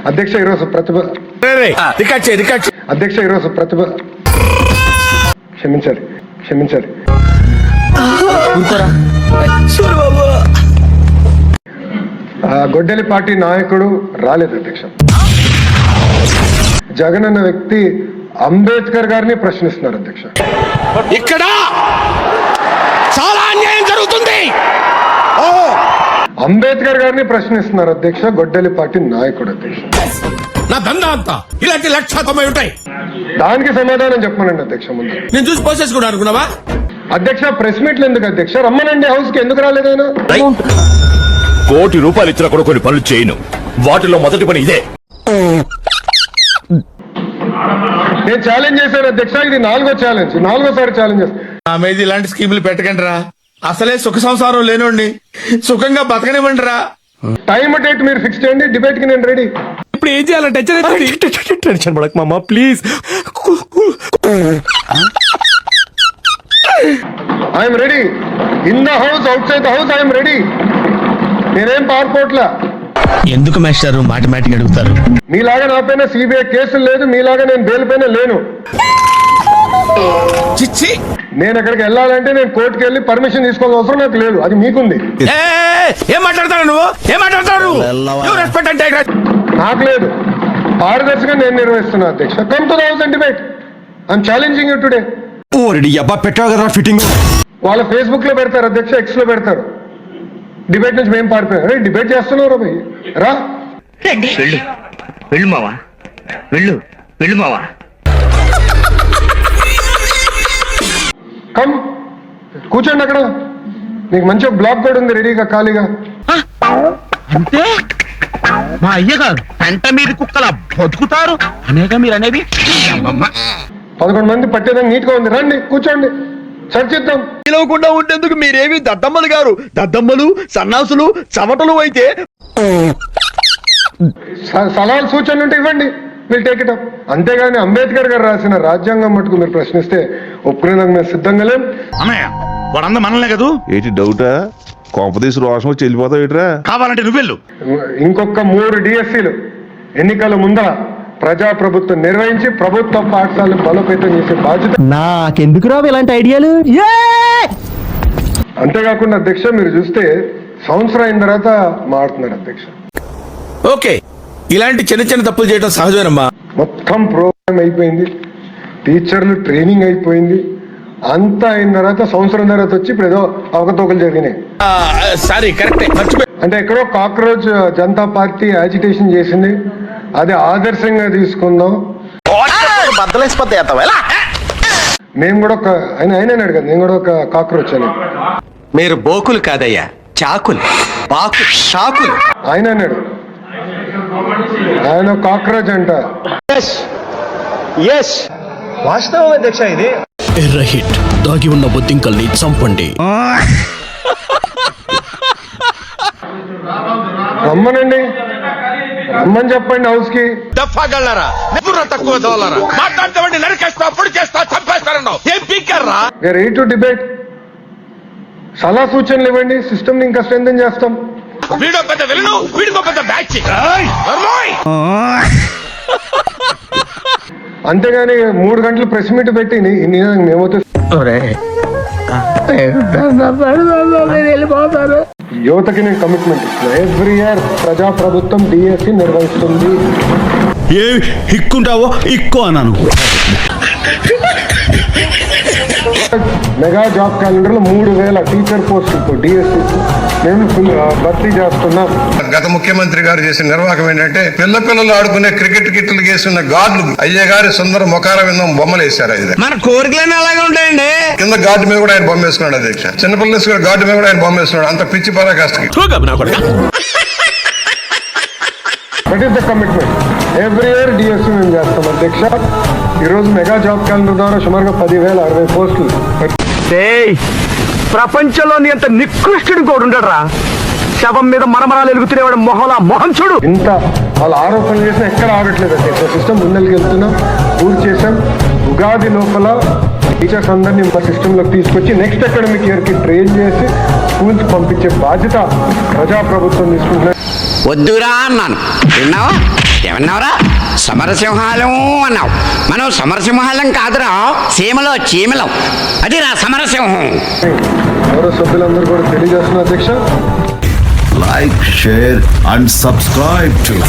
అధ్యక్ష ఈరోజు ప్రతిభ క్షమించాలి గొడ్డలి పార్టీ నాయకుడు రాలేదు అధ్యక్ష. జగన్ అన్న వ్యక్తి అంబేద్కర్ గారిని ప్రశ్నిస్తున్నారు అధ్యక్ష. ఇక్కడ చాలా అన్యాయం జరుగుతుంది. అంబేద్కర్ గారిని ప్రశ్నిస్తున్నారు అధ్యక్ష. గొడ్డలి పార్టీ నాయకుడు అధ్యక్ష. నా దందా అంతా ఇలాంటి 190 ఉంటాయి. దానికి సమాధానం చెప్పమనండి అధ్యక్ష. ముందు నేను చూసి పోసేసుకున్నా అనుకున్నావా అధ్యక్ష? ప్రెస్ మీట్లు ఎందుకు అధ్యక్ష? రమ్మనండి హౌస్ కి. ఎందుకు రాలేదైనా? ₹1 కోటి ఇచ్చినా కూడా కొన్ని పనులు చేయను. వాటిలో మొదటి పని ఇదే. నేను ఛాలెంజ్ చేశాను అధ్యక్ష. ఇది 4వ ఛాలెంజ్ చేస్తాను. నా మీద ఇలాంటి స్కీములు పెట్టకండి రా. అసలే సుఖ సంసారం లేనోడిని సుఖంగా బతకనివ్వండి రా. టైం డేట్ మీరు ఫిక్స్ చేయండి. డిబేట్ కి నేను రెడీ. ఇప్పుడు ఏం చేయాలంటే టెన్షన్ పడక మామ please. I'm ready. In the house, out side the house I'm ready. నేనేం పారిపోట్లా. ఎందుకు మాస్టారు మాటిమాటికి అడుగుతారు? మీలాగా నా పైన సిబిఐ కేసులు లేదు. మీలాగా నేను బెయిల్ పైన లేను. చిచ్చి, నేను ఎక్కడికి వెళ్ళాలంటే నేను కోర్టుకి వెళ్ళి పర్మిషన్ తీసుకోవాల్సిన అవసరం నాకు లేదు. అది మీకుంది. ఏం మాట్లాడతాడు నువ్వు? నాకు లేదు. పారదర్శకంగా నేను నిర్వహిస్తున్నా అధ్యక్ష. Come to the house and debate. I'm challenging you today. పెట్టావు కదా ఫిట్టింగ్. వాళ్ళ ఫేస్బుక్ లో పెడతారు అధ్యక్ష, ఎక్స్ లో పెడతారు. డిబేట్ నుంచి మేము పారిపోయాం. డిబేట్ చేస్తున్నారు రా. వెళ్ళు మావా, వెళ్ళు మావా. కమ్, కూర్చోండి అక్కడ. నీకు మంచిగా బ్లాక్ కూడా ఉంది రెడీగా, ఖాళీగా. అంతే మా అయ్యగారు పెంట మీద కుక్కల బతుకుతారు అనేగా మీరు అనేది. 11 మంది పట్టేదాన్ని నీట్ గా ఉంది. రండి కూర్చోండి, చర్చిద్దాం. పిలవకుండా ఉండేందుకు మీరేమి దద్దమ్మలు గారు? దద్దమ్మలు సన్నాసులు చవటలు అయితే సలహాలు సూచనలు ఉంటే ఇవ్వండి. Will take it up. అంతేగాని అంబేద్కర్ గారు రాసిన రాజ్యాంగం మటుకు మీరు ప్రశ్నిస్తే ఒప్పుకునేందుకు మేము సిద్ధంగా లేం. అన్నయ్య వాడంతా మనలే కదా. ఏంటి డౌటా? కోపదీసి రోషం వచ్చి వెళ్ళిపోతావు ఏట్రా? కావాలంటే నువ్వెళ్ళు. ఇంకొక 3 డిఎస్సీలు ఎన్నికల ముందర ప్రజాప్రభుత్వం నిర్వహించి ప్రభుత్వ పాఠశాలను బలోపేతం చేసే బాధ్యత నాకెందుకు రావు ఇలాంటి ఐడియాలు. అంతేకాకుండా అధ్యక్ష మీరు చూస్తే సంవత్సరం అయిన తర్వాత మారుతున్నారు అధ్యక్ష. ఓకే, ఇలాంటి చిన్న తప్పులు చేయడం సహజమేనమ్మా. మొత్తం ప్రోగ్రామ్ అయిపోయింది, టీచర్లు ట్రైనింగ్ అయిపోయింది, అంతా అయిన తర్వాత సంవత్సరం తర్వాత వచ్చి ఇప్పుడు ఏదో అవకతవకలు జరిగినాయి. సారీ, కరెక్టే, అంటే ఎక్కడో కాక్రోచ్ జనతా పార్టీ యాజిటేషన్ చేసింది. అది ఆదర్శంగా తీసుకుందాం. మేము కూడా ఒక ఆయన అన్నాడు కదా, నేను కూడా ఒక కాక్రోచ్ అని. మీరు బోకులు కాదయ్యా, చాకులు, షాకులు. ఆయన అన్నాడు, ఆయన కాక్రోచ్ అంట. వాస్తవం అధ్యక్ష. ఇది ఎర్ర హిట్ దాగి ఉన్న బొద్దింకల్ని చంపండి. రమ్మనండి, రమ్మని చెప్పండి హౌస్ కి. దఫాగలరా తక్కువ మాట్లాడతామండి, నరికేస్తా, పొడి చేస్తా, చంపేస్తారన్నావు. ఏం పీకర్రా? Ready to debate. సలహా సూచనలు ఇవ్వండి, సిస్టమ్ ని ఇంకా స్ట్రెంథెన్ చేస్తాం. వీడో పెద్ద వెళ్ళను, వీడికో పెద్ద బ్యాచ్. అంతేగాని 3 గంటలు ప్రెస్ మీట్ పెట్టి మేమవుతే యువతకి నేను కమిట్మెంట్ ఇస్తున్నా. ఎవ్రీ ఇయర్ ప్రజాప్రభుత్వం డిఎస్సి నిర్వహిస్తుంది. ఏ ఇక్కుంటావో ఇక్కో అన్నాను. మెగా జాబ్ క్యాలెండర్ లో 3000 టీచర్ పోస్టులతో డిఎస్సి మేము భర్తీ చేస్తున్నాం. గత ముఖ్యమంత్రి గారు చేసిన నిర్వాహకం ఏంటంటే పిల్లలు ఆడుకునే క్రికెట్ కిట్లు వేసుకున్న గార్డులు అయ్య గారి సుందర ముఖార విందం బొమ్మలు వేశారు. మన కోరికలన్నీ అలాగే ఉంటాయండి. కింద గార్డు మీద కూడా ఆయన బొమ్మ వేసుకున్నాడు అధ్యక్ష. చిన్నపిల్లలు వేసుకున్న గార్డు మీద కూడా ఆయన బొమ్మ వేసుకున్నాడు. అంత పిచ్చి పరాకాష్ఠకి. That is the commitment. Every year DSC మేము చేస్తాం అధ్యక్ష. ఈరోజు మెగా జాబ్ క్యాలెండర్ ద్వారా సుమారుగా 10,060 పోస్టులు. ప్రపంచంలోని అంత నికృష్టుడు కూడా ఉండడరా. శవం మీద మరమరాలు ఎలుగుతునేవాడు మొహం చూడు. ఇంత వాళ్ళ ఆరోపణలు చేసినా ఎక్కడ ఆగట్లేదు అధ్యక్ష. సిస్టమ్ ముందరికి వెళ్తున్నాం, పూర్తి చేశాం. ఉగాది లోపల టీచర్స్ అందరినీ మా సిస్టంలోకి తీసుకొచ్చి నెక్స్ట్ అకాడమిక్ ఇయర్ కి ట్రైన్ చేసి స్కూల్స్ పంపించే బాధ్యత ప్రజాప్రభుత్వం తీసుకుంటున్నారు. వద్దురా అన్నాను. విన్నావా? ఏమన్నావురా? సమరసింహాలం అన్నావు. మనం సమరసింహాలం కాదురా, సీమలో చీమలం. అది రా సమరసింహం. గౌరవ సభ్యులందరూ కూడా తెలియజేస్తున్నారు అధ్యక్ష. Like, share and subscribe to